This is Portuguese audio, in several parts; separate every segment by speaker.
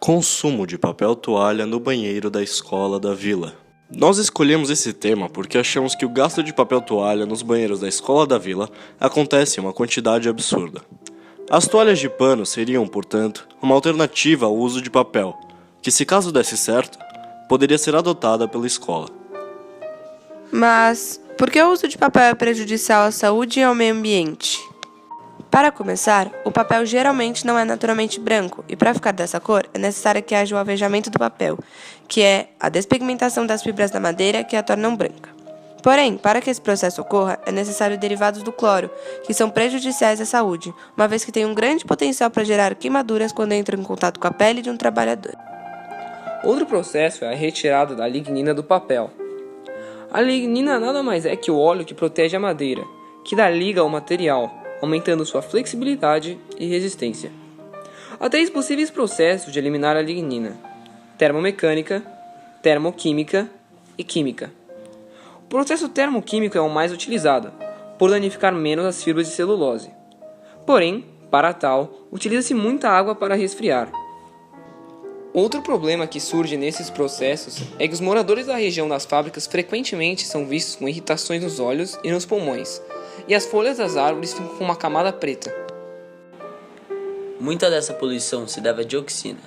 Speaker 1: Consumo de papel toalha no banheiro da escola da vila. Nós escolhemos esse tema porque achamos que o gasto de papel toalha nos banheiros da escola da vila acontece em uma quantidade absurda. As toalhas de pano seriam, portanto, uma alternativa ao uso de papel, que, se caso desse certo, poderia ser adotada pela escola.
Speaker 2: Mas por que o uso de papel é prejudicial à saúde e ao meio ambiente? Para começar, o papel geralmente não é naturalmente branco, e para ficar dessa cor é necessário que haja o alvejamento do papel, que é a despigmentação das fibras da madeira que a tornam branca. Porém, para que esse processo ocorra, é necessário derivados do cloro, que são prejudiciais à saúde, uma vez que têm um grande potencial para gerar queimaduras quando entram em contato com a pele de um trabalhador.
Speaker 3: Outro processo é a retirada da lignina do papel. A lignina nada mais é que o óleo que protege a madeira, que dá liga ao material, aumentando sua flexibilidade e resistência. Há 3 possíveis processos de eliminar a lignina: termomecânica, termoquímica e química. O processo termoquímico é o mais utilizado, por danificar menos as fibras de celulose. Porém, para tal, utiliza-se muita água para resfriar. Outro problema que surge nesses processos é que os moradores da região das fábricas frequentemente são vistos com irritações nos olhos e nos pulmões, e as folhas das árvores ficam com uma camada preta.
Speaker 4: Muita dessa poluição se deve à dioxina.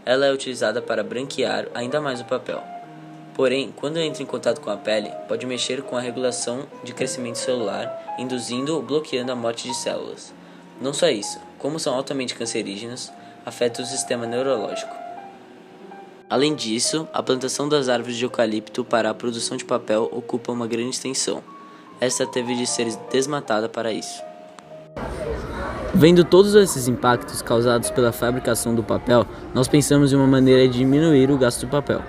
Speaker 4: Ela é utilizada para branquear ainda mais o papel. Porém, quando entra em contato com a pele, pode mexer com a regulação de crescimento celular, induzindo ou bloqueando a morte de células. Não só isso, como são altamente cancerígenos, afeta o sistema neurológico. Além disso, a plantação das árvores de eucalipto para a produção de papel ocupa uma grande extensão. Esta teve de ser desmatada para isso. Vendo todos esses impactos causados pela fabricação do papel, nós pensamos em uma maneira de diminuir o gasto de papel,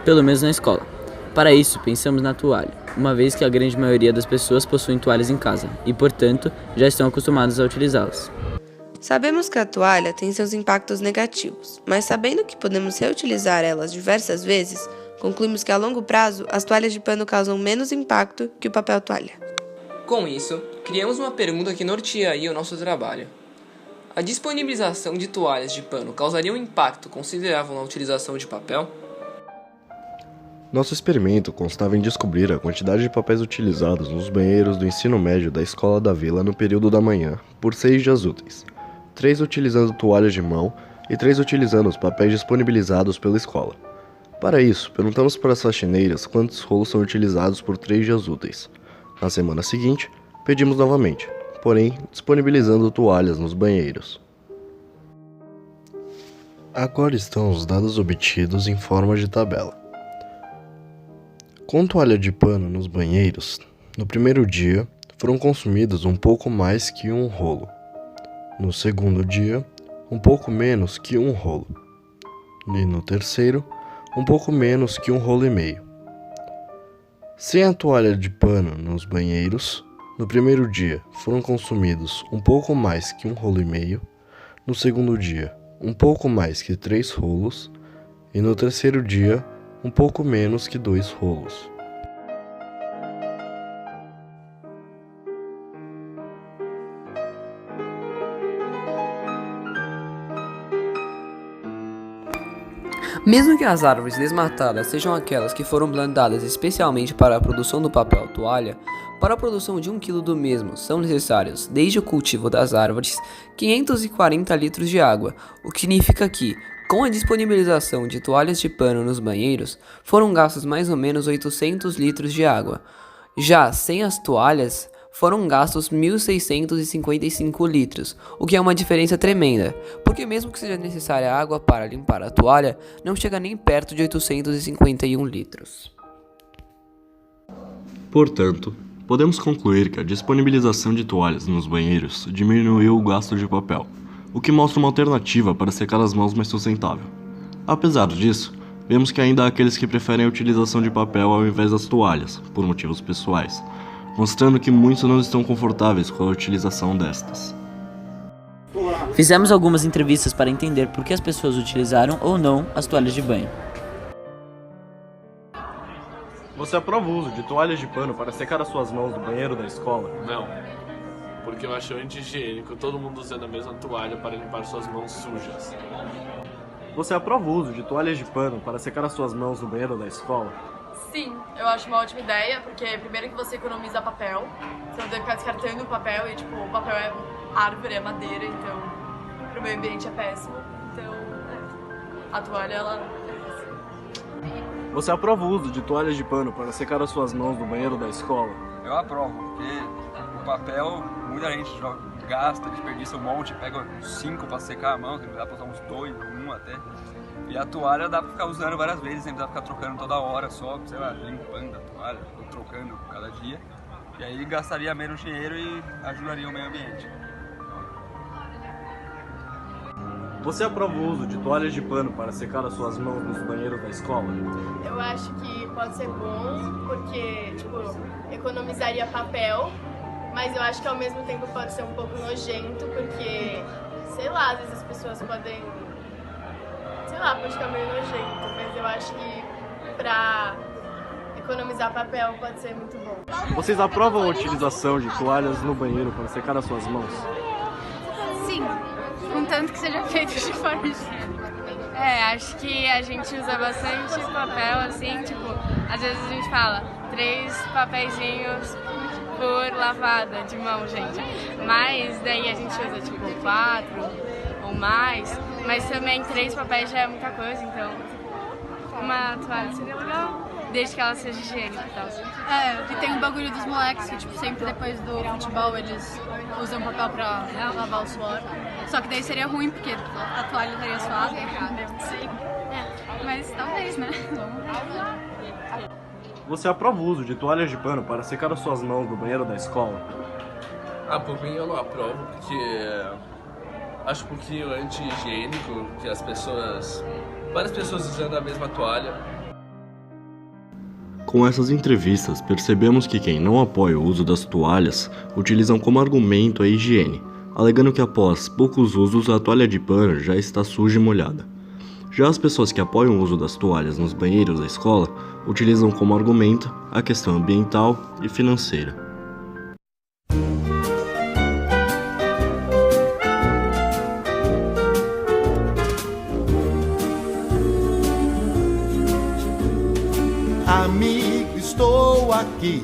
Speaker 4: pelo menos na escola. Para isso, pensamos na toalha, uma vez que a grande maioria das pessoas possuem toalhas em casa e, portanto, já estão acostumadas a utilizá-las.
Speaker 2: Sabemos que a toalha tem seus impactos negativos, mas sabendo que podemos reutilizar elas diversas vezes, concluímos que a longo prazo as toalhas de pano causam menos impacto que o papel toalha.
Speaker 3: Com isso, criamos uma pergunta que nortearia o nosso trabalho. A disponibilização de toalhas de pano causaria um impacto considerável na utilização de papel?
Speaker 1: Nosso experimento constava em descobrir a quantidade de papéis utilizados nos banheiros do ensino médio da escola da vila no período da manhã, por 6 dias úteis. 3 utilizando toalhas de mão e 3 utilizando os papéis disponibilizados pela escola. Para isso, perguntamos para as faxineiras quantos rolos são utilizados por 3 dias úteis. Na semana seguinte, pedimos novamente, porém disponibilizando toalhas nos banheiros. Agora estão os dados obtidos em forma de tabela. Com toalha de pano nos banheiros, no primeiro dia foram consumidos um pouco mais que um rolo. No segundo dia, um pouco menos que um rolo. E no terceiro, um pouco menos que um rolo e meio. Sem a toalha de pano nos banheiros, no primeiro dia foram consumidos um pouco mais que um rolo e meio, no segundo dia, um pouco mais que 3 rolos, e no terceiro dia, um pouco menos que 2 rolos.
Speaker 3: Mesmo que as árvores desmatadas sejam aquelas que foram plantadas especialmente para a produção do papel toalha, para a produção de 1 kg do mesmo são necessários, desde o cultivo das árvores, 540 litros de água, o que significa que, com a disponibilização de toalhas de pano nos banheiros, foram gastos mais ou menos 800 litros de água. Já sem as toalhas, foram gastos 1.655 litros, o que é uma diferença tremenda, porque mesmo que seja necessária água para limpar a toalha, não chega nem perto de 851 litros.
Speaker 1: Portanto, podemos concluir que a disponibilização de toalhas nos banheiros diminuiu o gasto de papel, o que mostra uma alternativa para secar as mãos mais sustentável. Apesar disso, vemos que ainda há aqueles que preferem a utilização de papel ao invés das toalhas, por motivos pessoais, mostrando que muitos não estão confortáveis com a utilização destas.
Speaker 4: Fizemos algumas entrevistas para entender por que as pessoas utilizaram ou não as toalhas de banho.
Speaker 1: Você aprova o uso de toalhas de pano para secar as suas mãos no banheiro da escola?
Speaker 5: Não, porque eu acho anti-higiênico todo mundo usando a mesma toalha para limpar suas mãos sujas.
Speaker 1: Você aprova o uso de toalhas de pano para secar as suas mãos no banheiro da escola?
Speaker 6: Sim, eu acho uma ótima ideia, porque primeiro que você economiza papel, você não deve ficar descartando o papel e, tipo, o papel é árvore, é madeira, então pro meio ambiente é péssimo. Então, a toalha, ela é péssima.
Speaker 1: Você aprova o uso de toalhas de pano para secar as suas mãos no banheiro da escola?
Speaker 7: Eu aprovo, porque o papel, muita gente gasta, desperdiça um monte, pega uns 5 para secar a mão, dá para usar uns 2, um até. E a toalha dá para ficar usando várias vezes, sem precisar ficar trocando toda hora só, sei lá, limpando a toalha, ou trocando cada dia. E aí gastaria menos dinheiro e ajudaria o meio ambiente.
Speaker 1: Você aprova o uso de toalhas de pano para secar as suas mãos nos banheiros da escola?
Speaker 8: Eu acho que pode ser bom, porque, tipo, economizaria papel, mas eu acho que ao mesmo tempo pode ser um pouco nojento, porque, sei lá, às vezes as pessoas podem, sei lá, pode ficar meio nojento, mas eu acho que pra economizar papel pode ser muito bom.
Speaker 1: Vocês aprovam a utilização de toalhas no banheiro para secar as suas mãos?
Speaker 9: Sim, contanto que seja feito de forma higiênica.
Speaker 10: Acho que a gente usa bastante papel, assim, tipo, às vezes a gente fala 3 papeizinhos por lavada de mão, gente. Mas daí a gente usa, tipo, 4 ou mais, mas também 3 papéis já é muita coisa, então uma toalha seria legal, desde que ela seja higiênica e tal.
Speaker 9: E tem o bagulho dos moleques que, tipo, sempre depois do futebol eles usam papel pra lavar o suor. Só que daí seria ruim, porque a toalha estaria suada. Sim. Mas talvez, né?
Speaker 1: Você aprova o uso de toalhas de pano para secar as suas mãos no banheiro da escola?
Speaker 5: Por mim eu não aprovo, porque acho um pouquinho anti-higiênico, que várias pessoas usando a mesma toalha.
Speaker 1: Com essas entrevistas, percebemos que quem não apoia o uso das toalhas utilizam como argumento a higiene, alegando que após poucos usos a toalha de pano já está suja e molhada. Já as pessoas que apoiam o uso das toalhas nos banheiros da escola utilizam como argumento a questão ambiental e financeira.
Speaker 11: Amigo, estou aqui